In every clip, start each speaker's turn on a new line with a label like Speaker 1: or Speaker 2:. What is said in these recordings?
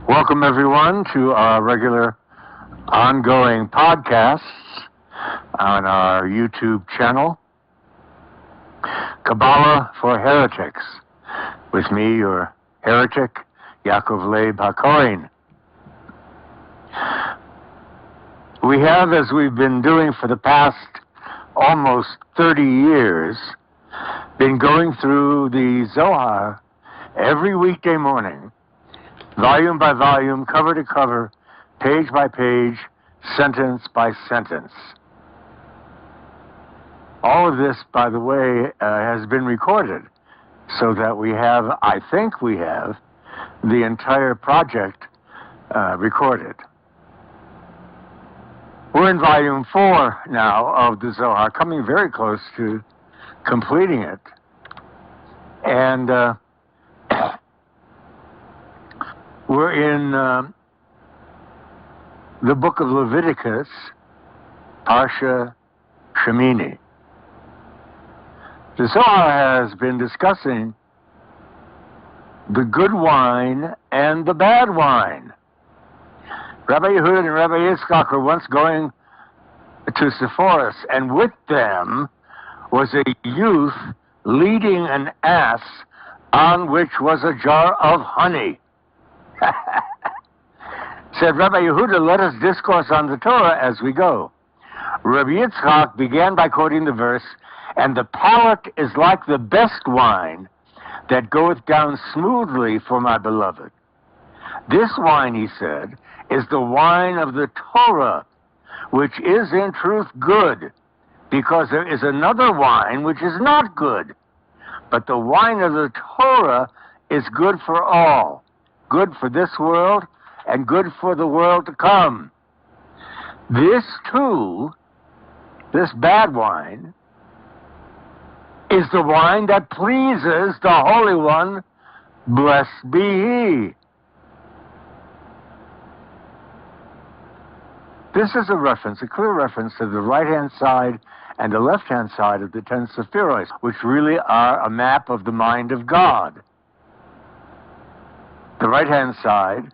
Speaker 1: Welcome, everyone, to our regular ongoing podcasts on our YouTube channel, Kabbalah for Heretics, with me, your heretic, Yakov, Leib, HaKohain. We have, as we've been doing for the past almost 30 years, been going through the Zohar every weekday morning, volume by volume, cover to cover, page by page, sentence by sentence. All of this, by the way, has been recorded so that we have, I think we have, the entire project recorded. We're in volume 4 now of the Zohar, coming very close to completing it. And we're in the book of Leviticus, Parsha Shemini. The Zohar has been discussing the good wine and the bad wine. Rabbi Yehuda and Rabbi Yitzchak were once going to Sepphoris, and with them was a youth leading an ass on which was a jar of honey. Said Rabbi Yehuda, let us discourse on the Torah as we go. Rabbi Yitzchak began by quoting the verse, and the palate is like the best wine that goeth down smoothly for my beloved. This wine, he said, is the wine of the Torah, which is in truth good, because there is another wine which is not good. But the wine of the Torah is good for all, good for this world and good for the world to come. This too, this bad wine, is the wine that pleases the Holy One, blessed be He. This is a reference, a clear reference to the right-hand side and the left-hand side of the 10 Sephiros, which really are a map of the mind of God. The right-hand side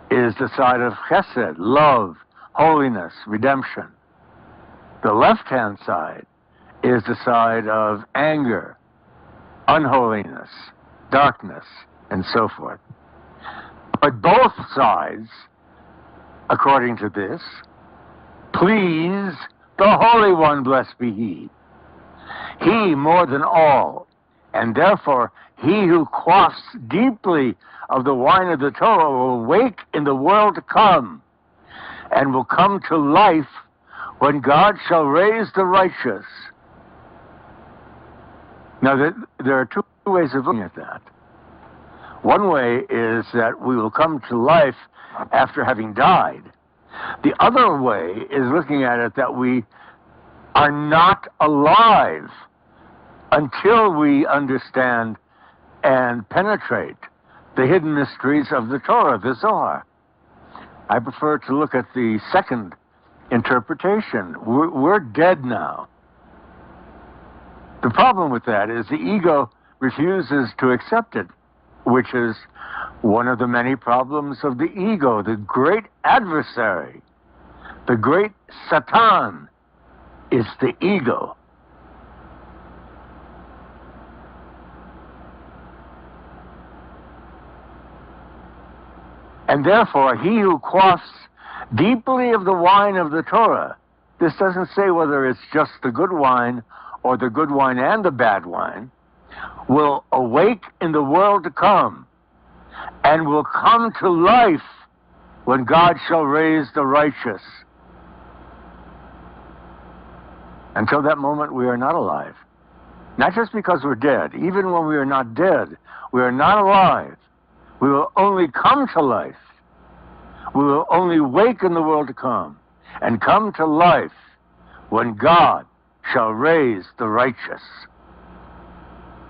Speaker 1: is the side of chesed, love, holiness, redemption. The left-hand side is the side of anger, unholiness, darkness, and so forth. But both sides, according to this, please the Holy One, blessed be He. He more than all, and therefore he who quaffs deeply of the wine of the Torah will wake in the world to come, and will come to life when God shall raise the righteous. Now, there are two ways of looking at that. One way is that we will come to life after having died. The other way is looking at it that we are not alive until we understand and penetrate the hidden mysteries of the Torah, the Zohar. I prefer to look at the second interpretation. We're dead now. The problem with that is the ego refuses to accept it, which is one of the many problems of the ego, the great adversary, the great Satan is the ego. And therefore, he who quaffs deeply of the wine of the Torah, this doesn't say whether it's just the good wine or the good wine and the bad wine, will awake in the world to come and will come to life when God shall raise the righteous. Until that moment, we are not alive. Not just because we're dead. Even when we are not dead, we are not alive. We will only come to life. We will only wake in the world to come and come to life when God shall raise the righteous.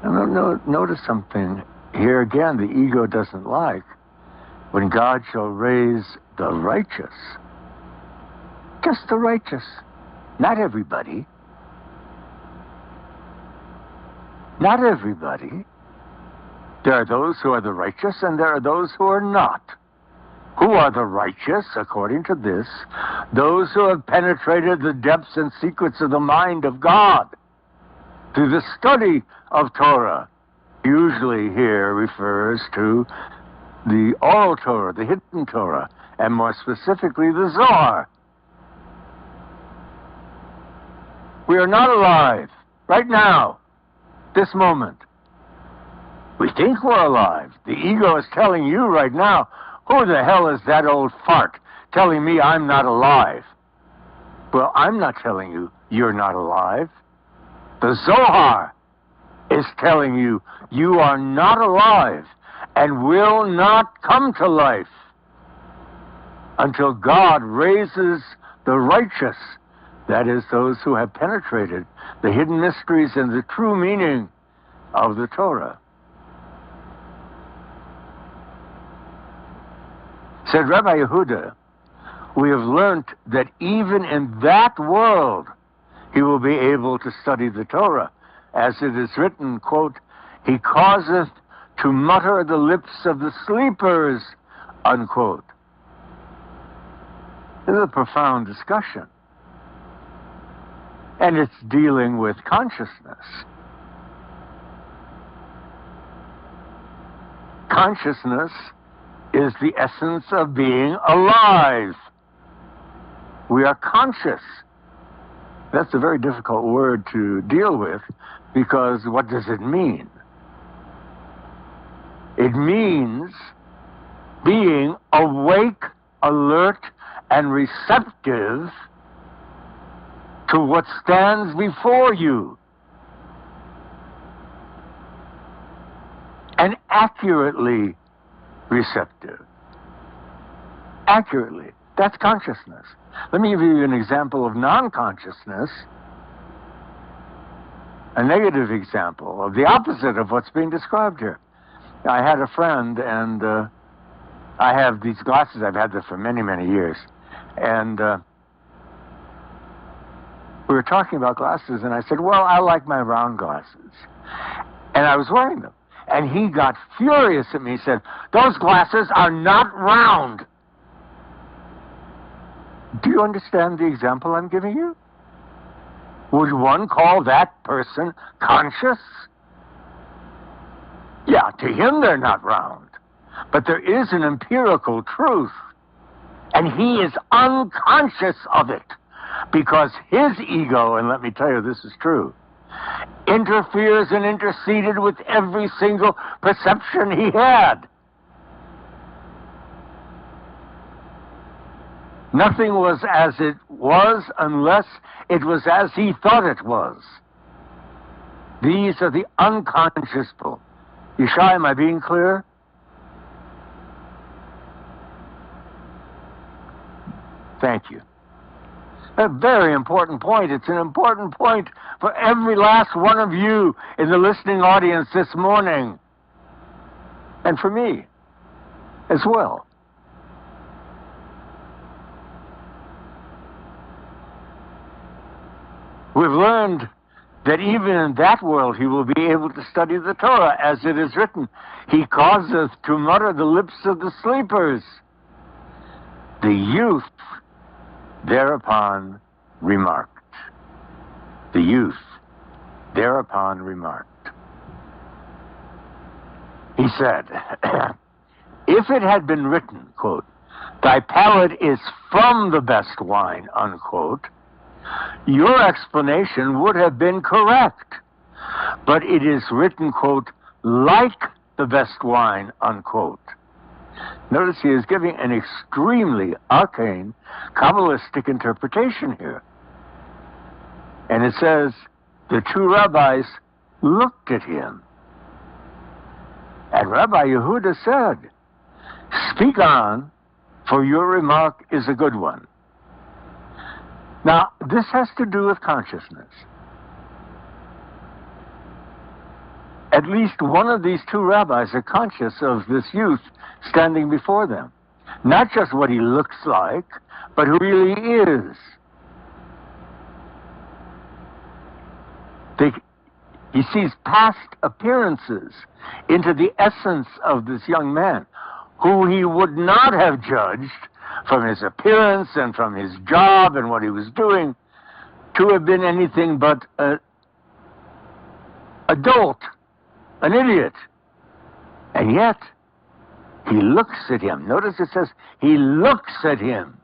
Speaker 1: Now, notice something here again the ego doesn't like. When God shall raise the righteous. Just the righteous. Not everybody. Not everybody. There are those who are the righteous and there are those who are not. Who are the righteous, according to this? Those who have penetrated the depths and secrets of the mind of God through the study of Torah. Usually here refers to the oral Torah, the hidden Torah, and more specifically the Zohar. We are not alive right now, this moment. We think we're alive. The ego is telling you right now, who the hell is that old fart telling me I'm not alive? Well, I'm not telling you you're not alive. The Zohar is telling you you are not alive and will not come to life until God raises the righteous, that is, those who have penetrated the hidden mysteries and the true meaning of the Torah. Said Rabbi Yehuda, we have learnt that even in that world he will be able to study the Torah. As it is written, quote, he causeth to mutter the lips of the sleepers, unquote. This is a profound discussion. And it's dealing with consciousness. Consciousness is the essence of being alive. We are conscious. That's a very difficult word to deal with, because what does it mean? It means being awake, alert, and receptive to what stands before you, and accurately receptive. Accurately. That's consciousness. Let me give you an example of non-consciousness, a negative example of the opposite of what's being described here. I had a friend, and I have these glasses. I've had them for many, many years. And we were talking about glasses, and I said, well, I like my round glasses. And I was wearing them. And he got furious at me. He said, those glasses are not round. Do you understand the example I'm giving you? Would one call that person conscious? Yeah, to him they're not round. But there is an empirical truth. And he is unconscious of it. Because his ego, and let me tell you this is true, interferes and interceded with every single perception he had. Nothing was as it was unless it was as he thought it was. These are the unconscious people. Yishai, am I being clear? Thank you. A very important point. It's an important point for every last one of you in the listening audience this morning. And for me as well. We've learned that even in that world he will be able to study the Torah, as it is written, he causeth to mutter the lips of the sleepers. The youth thereupon remarked. The youth thereupon remarked. He said, if it had been written, quote, thy palate is from the best wine, unquote, your explanation would have been correct. But it is written, quote, like the best wine, unquote. Notice he is giving an extremely arcane, Kabbalistic interpretation here. And it says, the two rabbis looked at him. And Rabbi Yehuda said, speak on, for your remark is a good one. Now, this has to do with consciousness. At least one of these two rabbis are conscious of this youth standing before them. Not just what he looks like, but who really is. He sees past appearances into the essence of this young man. who he would not have judged from his appearance and from his job and what he was doing to have been anything but an adult, an idiot. And yet, he looks at him. Notice it says, he looks at him.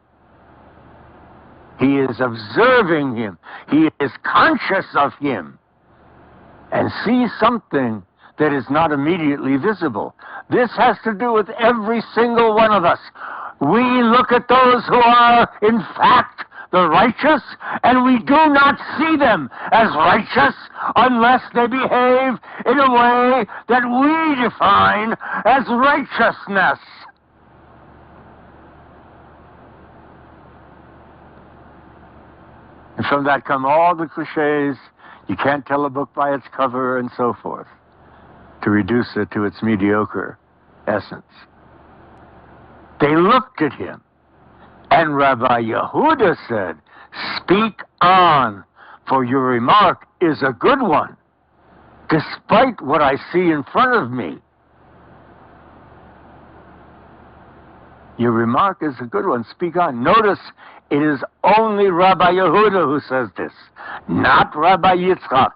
Speaker 1: He is observing him. He is conscious of him and sees something that is not immediately visible. This has to do with every single one of us. We look at those who are, in fact, the righteous, and we do not see them as righteous unless they behave in a way that we define as righteousness. And from that come all the cliches. You can't tell a book by its cover and so forth, to reduce it to its mediocre essence. They looked at him, and Rabbi Yehuda said, "Speak on, for your remark is a good one, despite what I see in front of me." Your remark is a good one. Speak on. Notice it is only Rabbi Yehuda who says this, not Rabbi Yitzchak.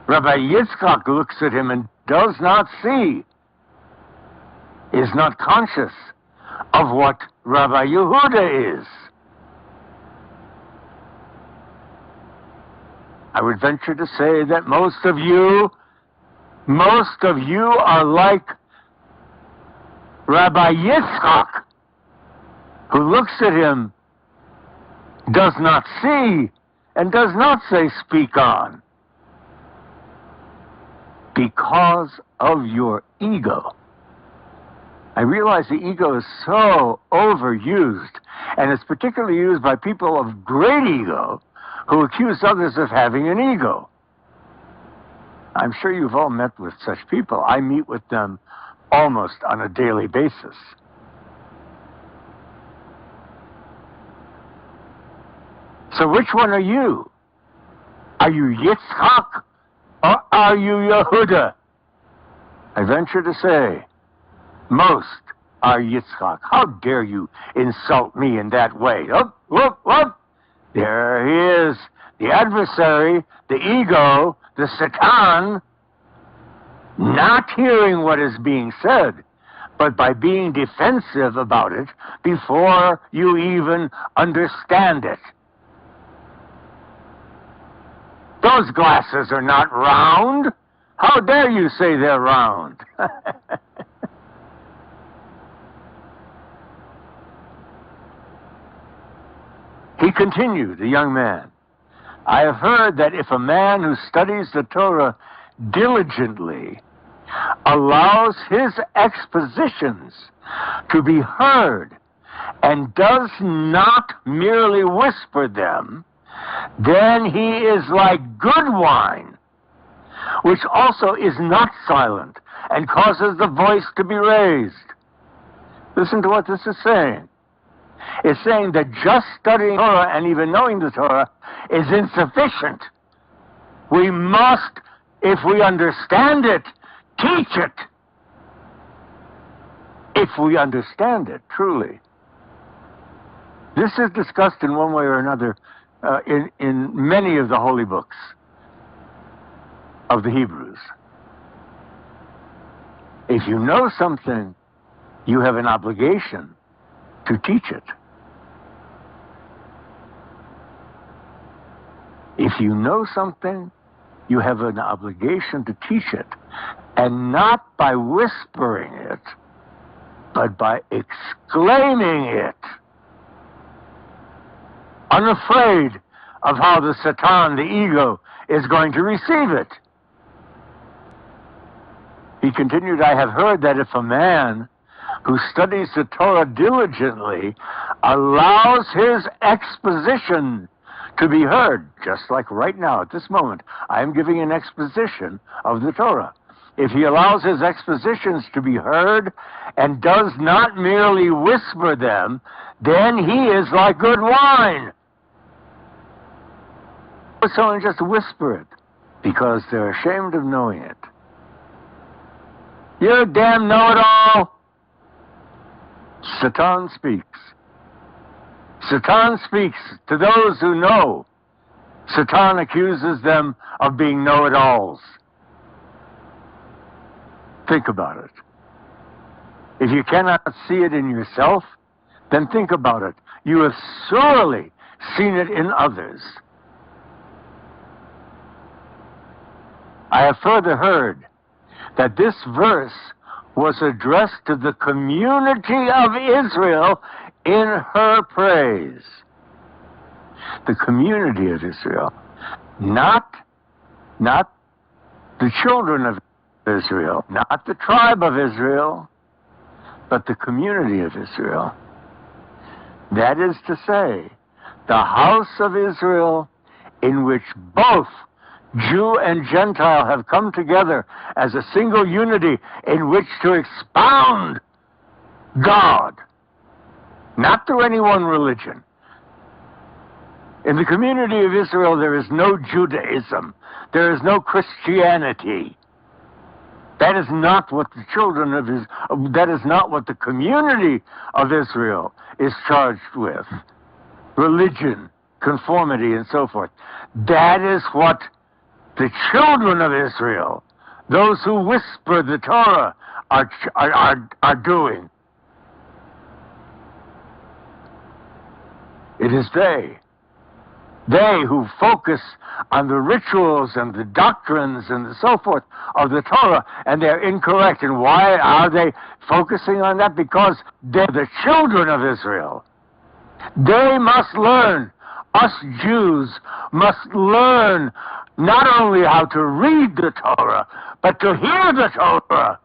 Speaker 1: Rabbi Yitzchak looks at him and does not see, is not conscious of what Rabbi Yehuda is. I would venture to say that most of you are like Rabbi Yitzchak, who looks at him, does not see, and does not say, "Speak on," because of your ego. I realize the ego is so overused, and it's particularly used by people of great ego who accuse others of having an ego. I'm sure you've all met with such people. I meet with them almost on a daily basis. So which one are you? Are you Yitzchak or are you Yehuda? I venture to say, most are Yitzchak. How dare you insult me in that way? Up, whoop, whoop. There he is, the adversary, the ego, the Satan, not hearing what is being said, but by being defensive about it before you even understand it. Those glasses are not round. How dare you say they're round? He continued, the young man, "I have heard that if a man who studies the Torah diligently allows his expositions to be heard and does not merely whisper them, then he is like good wine, which also is not silent and causes the voice to be raised." Listen to what this is saying. It's saying that just studying Torah and even knowing the Torah is insufficient. We must, if we understand it, teach it. If we understand it, truly. This is discussed in one way or another in many of the holy books of the Hebrews. If you know something, you have an obligation to teach it. If you know something, you have an obligation to teach it, and not by whispering it, but by exclaiming it, unafraid of how the Satan, the ego, is going to receive it. He continued, "I have heard that if a man who studies the Torah diligently allows his exposition to be heard, just like right now at this moment, I am giving an exposition of the Torah. If he allows his expositions to be heard and does not merely whisper them, then he is like good wine." But someone just whisper it because they're ashamed of knowing it. You're a damn know-it-all. Satan speaks. Satan speaks to those who know. Satan accuses them of being know-it-alls. Think about it. If you cannot see it in yourself, then think about it. You have surely seen it in others. I have further heard that this verse was addressed to the community of Israel in her praise. The community of Israel, not the children of Israel, not the tribe of Israel, but the community of Israel. That is to say, the house of Israel, in which both Jew and Gentile have come together as a single unity in which to expound God, not through any one religion. In the community of Israel, there is no Judaism. There is no Christianity. That is not what the children of Israel, that is not what the community of Israel is charged with. Religion, conformity, and so forth. That is what the children of Israel, those who whisper the Torah, are doing. It is they who focus on the rituals and the doctrines and so forth of the Torah, and they're incorrect. And why are they focusing on that? Because they're the children of Israel. They must learn. Us Jews must learn not only how to read the Torah, but to hear the Torah,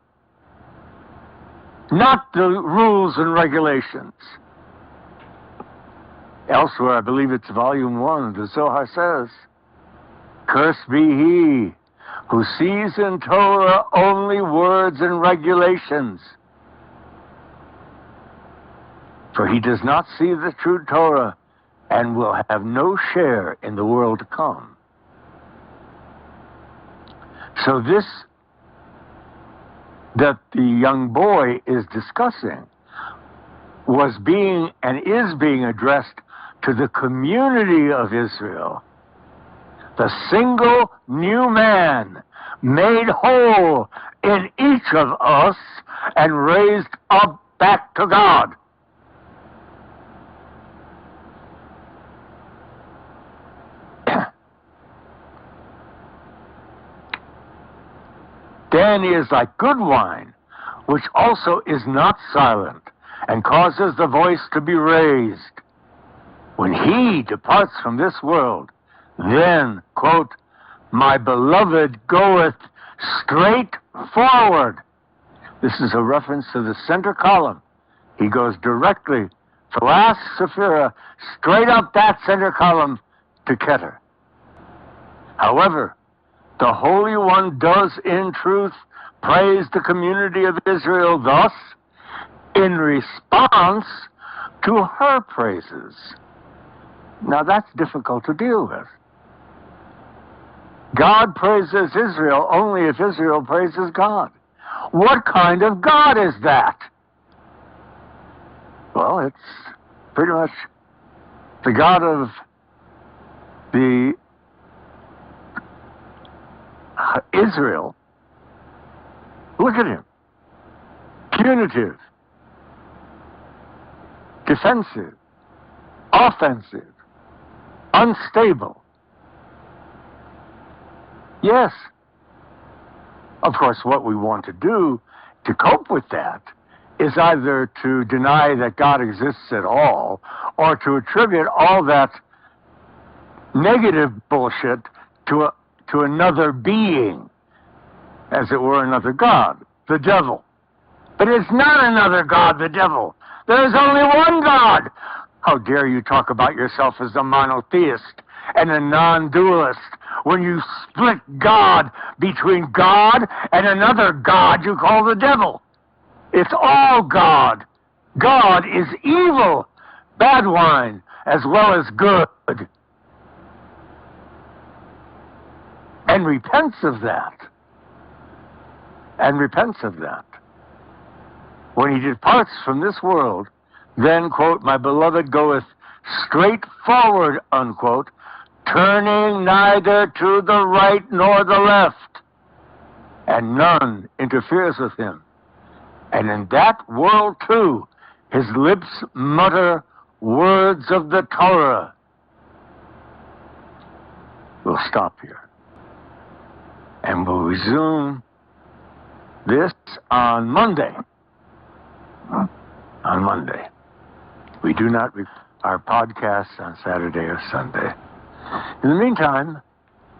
Speaker 1: not the rules and regulations. Elsewhere, I believe it's volume 1, the Zohar says, "Cursed be he who sees in Torah only words and regulations, for he does not see the true Torah and will have no share in the world to come." So this that the young boy is discussing was being and is being addressed to the community of Israel, the single new man made whole in each of us and raised up back to God. Then he is like good wine, which also is not silent, and causes the voice to be raised. When he departs from this world, then, quote, "my beloved goeth straight forward." This is a reference to the center column. He goes directly to last Sephirah, straight up that center column to Keter. However, the Holy One does in truth praise the community of Israel thus, in response to her praises. Now that's difficult to deal with. God praises Israel only if Israel praises God. What kind of God is that? Well, it's pretty much the God of the Israel. Look at him. Punitive, defensive, offensive, unstable. Yes. Of course, what we want to do to cope with that is either to deny that God exists at all, or to attribute all that negative bullshit to another being, as it were another God, the devil. But it's not another God, the devil. There is only one God. How dare you talk about yourself as a monotheist and a non-dualist when you split God between God and another God you call the devil? It's all God. God is evil, bad wine, as well as good. And repents of that. And repents of that. When he departs from this world, Then, quote, my beloved goeth straight forward, unquote, turning neither to the right nor the left, and none interferes with him. And in that world, too, his lips mutter words of the Torah. We'll stop here. And we'll resume this on Monday. On Monday. We do not our podcasts on Saturday or Sunday. In the meantime,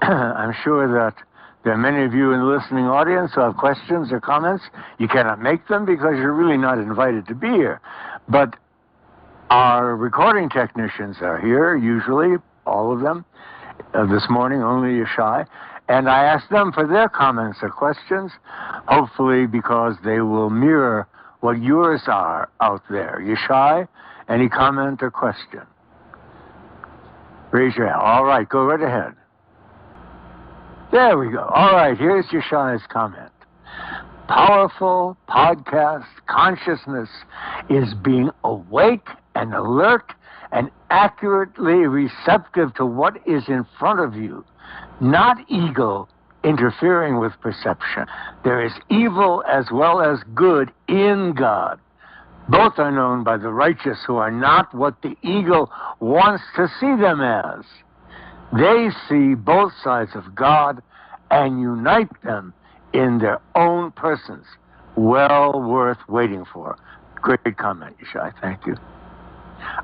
Speaker 1: I'm sure that there are many of you in the listening audience who have questions or comments. You cannot make them because you're really not invited to be here. But our recording technicians are here, usually, all of them. This morning, only Yeshai. And I asked them for their comments or questions, hopefully because they will mirror what yours are out there. Yeshai, any comment or question? Raise your hand. All right, go right ahead. There we go. All right, here's Yeshai's comment. Powerful podcast consciousness is being awake and alert and accurately receptive to what is in front of you, not ego interfering with perception. There is evil as well as good in God. Both are known by the righteous who are not what the ego wants to see them as. They see both sides of God and unite them in their own persons. Well worth waiting for. Great comment, Yeshai. Thank you.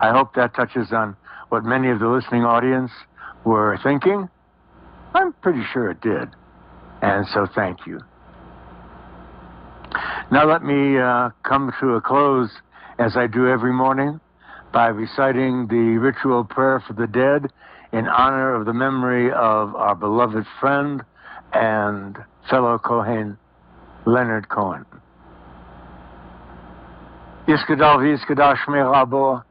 Speaker 1: I hope that touches on what many of the listening audience were thinking. I'm pretty sure it did. And so thank you. Now let me come to a close, as I do every morning, by reciting the ritual prayer for the dead in honor of the memory of our beloved friend and fellow Kohen, Leonard Cohen. Yiskadal v'yiskadash me'rabo,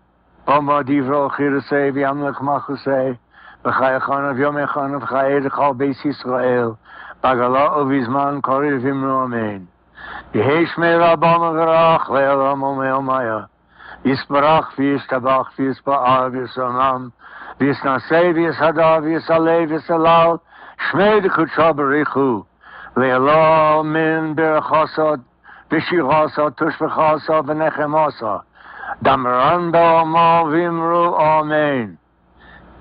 Speaker 1: Oma divro chirusei v'yamlech machusei, v'chayachon av yom echon v'chayed chal beis Yisrael, bagala uvizman kori v'imru amen. Yehesh me'rabam v'rach le'olam u'me'omaya, Yisbarach v'yishtabach v'yispa'ar v'yisamam, v'yisnasei v'yishadav v'yisalei v'yisalal, Shmei d'kutsha b'richu, le'olam min berachosot, v'shirosot, tushvechosot, v'nechemosot, Damaran b'omo v'imru amen.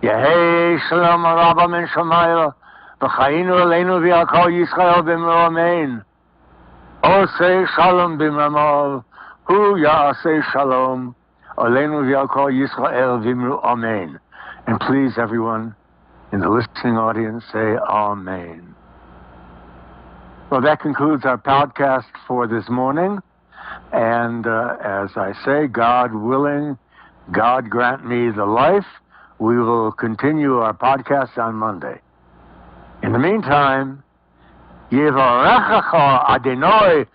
Speaker 1: Yehei shalom rabba min shamayla, v'chayinu aleinu v'yakol Yisrael v'imru amen. Osei shalom b'mramav, hu ya'asei shalom, aleinu v'yakol Yisrael v'imru amen. And please, everyone in the listening audience, say amen. Well, that concludes our podcast for this morning. And as I say, God willing, God grant me the life, we will continue our podcast on Monday. In the meantime, Yivarechecha Adonai